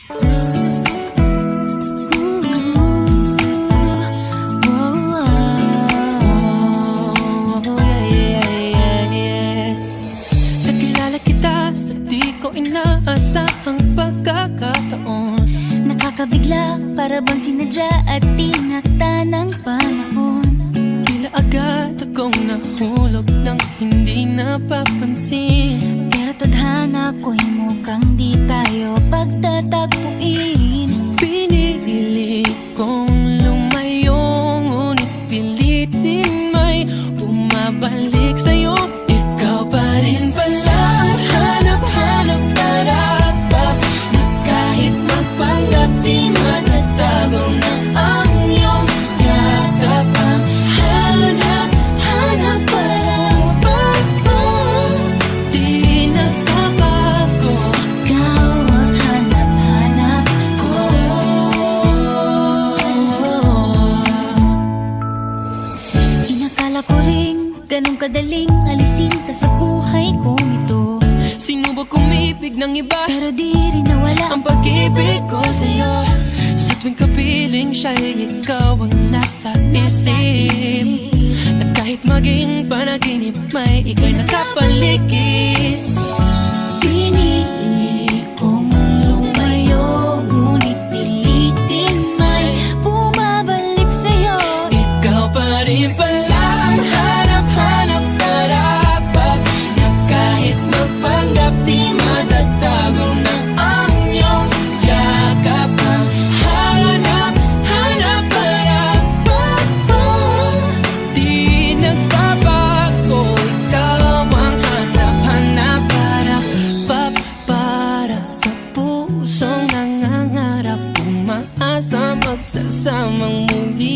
Nakilala kita sa di ko inaasahang pagkakataon. Nakakabigla, para bang sinadya at tinakda ng panahon. Tila agad akong nahulog nang hindi napapansin. Pero tadhana ko'y mukhang di tayo pagtatagpuin. Pinili kong lumayo, ngunit pilitin may bumabalik sa'yo. Ikaw pa rin pala ang hanap-hanap para na kahit magpanggap di matatago na ang iyong yakap. Ang hanap-hanap para di nagbabago. Ikaw ang hanap-hanap ko. Inakala ko rin ganun kadaling alisin ka sa buhay kong ito. Sinubok umibig ng iba, Pero di rin nawala ang pag-ibig ko sa'yo. Sa tuwing kapiling siya'y ikaw ang nasa isip. At kahit maging panaginip, may ika'y nakapaligid. Pinili kong lumayo, ngunit pilitin may bumabalik sa'yo. Ikaw pa rin pala ang hanap-hanap para na kahit magpanggap di matatago na ang iyong yakap. Ang hanap-hanap para di nagbabago. Ikaw ang hanap-hanap para sa pusong nangangarap, umaasa magsasamang muli.